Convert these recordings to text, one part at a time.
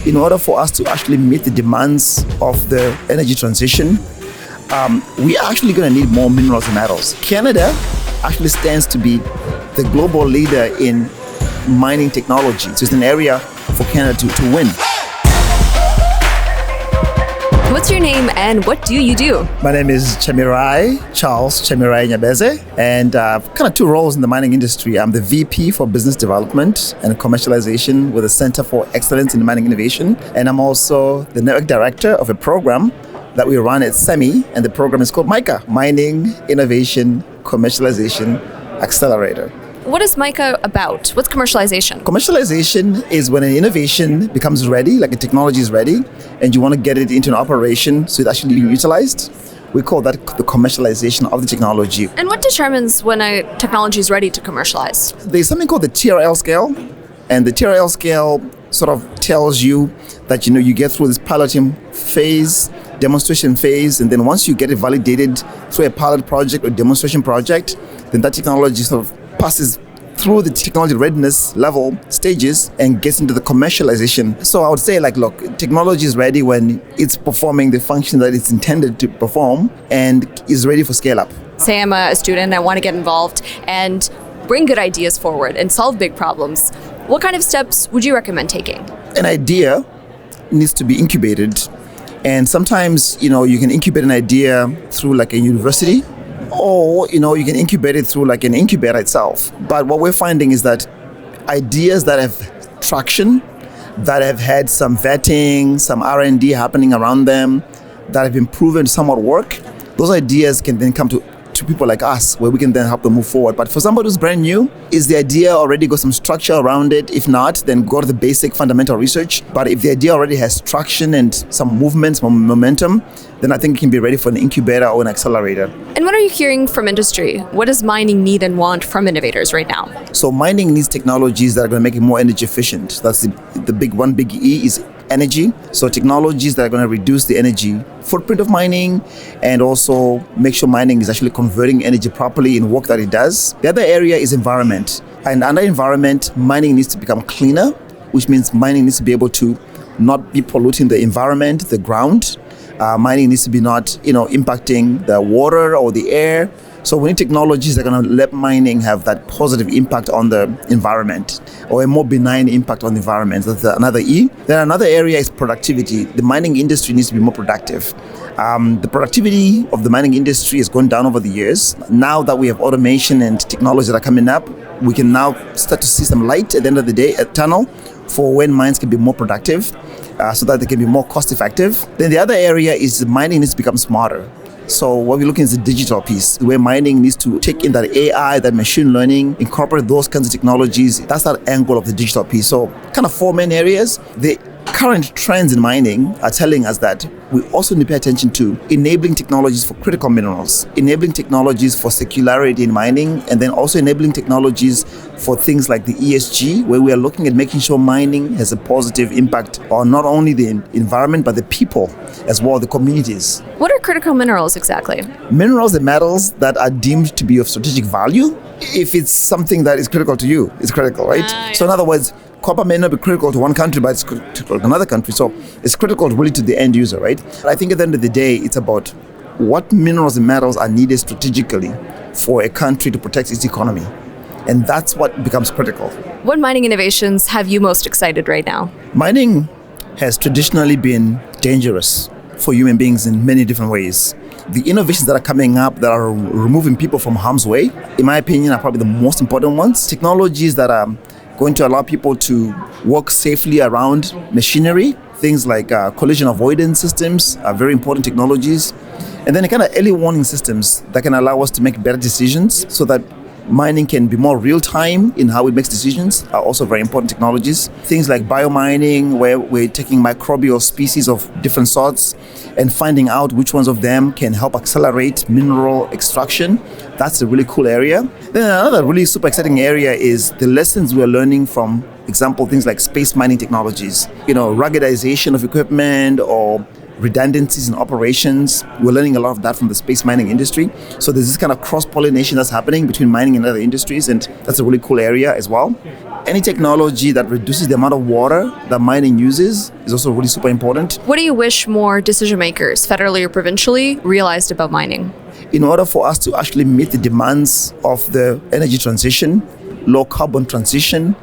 In order for us to actually meet the demands of the energy transition, we are actually going to need more minerals and metals. Canada actually stands to be the global leader in mining technology. So it's an area for Canada to win. What's your name and what do you do? My name is Charles Chamirai Nyabeze, and kind of two roles in the mining industry. I'm the VP for Business Development and Commercialization with the Center for Excellence in Mining Innovation, and I'm also the Network Director of a program that we run at SEMI, and the program is called MICA, Mining Innovation Commercialization Accelerator. What is MICA about? What's commercialization? Commercialization is when an innovation becomes ready, like a technology is ready, and you want to get it into an operation so it's actually being utilized. We call that the commercialization of the technology. And what determines when a technology is ready to commercialize? There's something called the TRL scale, and the TRL scale sort of tells you that you get through this piloting phase, demonstration phase, and then once you get it validated through a pilot project or demonstration project, then that technology sort of passes through the technology readiness level stages and gets into the commercialization. So I would say, look, technology is ready when it's performing the function that it's intended to perform and is ready for scale up. Say I'm a student, I want to get involved and bring good ideas forward and solve big problems. What kind of steps would you recommend taking? An idea needs to be incubated. And sometimes, you can incubate an idea through like a university, or you can incubate it through like an incubator itself. But what we're finding is that ideas that have traction, that have had some vetting, some R&D happening around them, that have been proven to somewhat work, those ideas can then come to people like us, where we can then help them move forward. But for somebody who's brand new, is the idea already got some structure around it? If not, then go to the basic fundamental research. But if the idea already has traction and some movement, some momentum, then I think it can be ready for an incubator or an accelerator. And what are you hearing from industry? What does mining need and want from innovators right now? So mining needs technologies that are going to make it more energy efficient. That's the big E is energy. So technologies that are going to reduce the energy footprint of mining and also make sure mining is actually converting energy properly in work that it does. The other area is environment. And under environment, mining needs to become cleaner, which means mining needs to be able to not be polluting the environment, the ground. Mining needs to be not, impacting the water or the air. So we need technologies that are going to let mining have that positive impact on the environment, or a more benign impact on the environment. That's another E. Then another area is productivity. The mining industry needs to be more productive. The productivity of the mining industry has gone down over the years. Now that we have automation and technology that are coming up, we can now start to see some light at the end of the day, a tunnel, for when mines can be more productive, so that they can be more cost effective. Then the other area is mining needs to become smarter. So what we're looking at is the digital piece, where mining needs to take in that AI, that machine learning, incorporate those kinds of technologies. That's that angle of the digital piece. So kind of four main areas. The current trends in mining are telling us that we also need to pay attention to enabling technologies for critical minerals, enabling technologies for circularity in mining, and then also enabling technologies for things like the ESG, where we are looking at making sure mining has a positive impact on not only the environment, but the people as well, the communities. What are critical minerals exactly? Minerals and metals that are deemed to be of strategic value. If it's something that is critical to you, it's critical, right? So in other words, copper may not be critical to one country, but it's critical to another country. So it's critical really to the end user, right? I think at the end of the day, it's about what minerals and metals are needed strategically for a country to protect its economy. And that's what becomes critical. What mining innovations have you most excited right now? Mining has traditionally been dangerous for human beings in many different ways. The innovations that are coming up that are removing people from harm's way, in my opinion, are probably the most important ones. Technologies that are going to allow people to work safely around machinery. Things like collision avoidance systems are very important technologies. And then kind of early warning systems that can allow us to make better decisions so that mining can be more real-time in how it makes decisions are also very important technologies. Things like biomining, where we're taking microbial species of different sorts and finding out which ones of them can help accelerate mineral extraction. That's a really cool area. Then another really super exciting area is the lessons we're learning from, example, things like space mining technologies. Ruggedization of equipment or redundancies in operations. We're learning a lot of that from the space mining industry. So there's this kind of cross-pollination that's happening between mining and other industries, and that's a really cool area as well. Any technology that reduces the amount of water that mining uses is also really super important. What do you wish more decision makers, federally or provincially, realized about mining? In order for us to actually meet the demands of the energy transition, low carbon transition,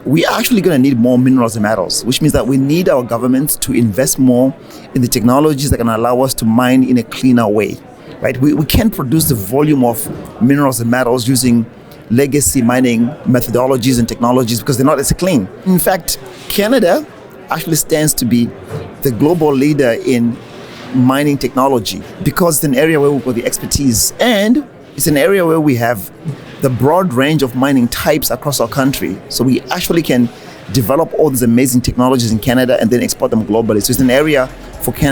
we are actually going to need more minerals and metals, which means that we need our governments to invest more in the technologies that can allow us to mine in a cleaner way, right? We can't produce the volume of minerals and metals using legacy mining methodologies and technologies because they're not as clean. In fact, Canada actually stands to be the global leader in mining technology because it's an area where we've got the expertise, and it's an area where we have the broad range of mining types across our country. So we actually can develop all these amazing technologies in Canada and then export them globally. So it's an area for Canada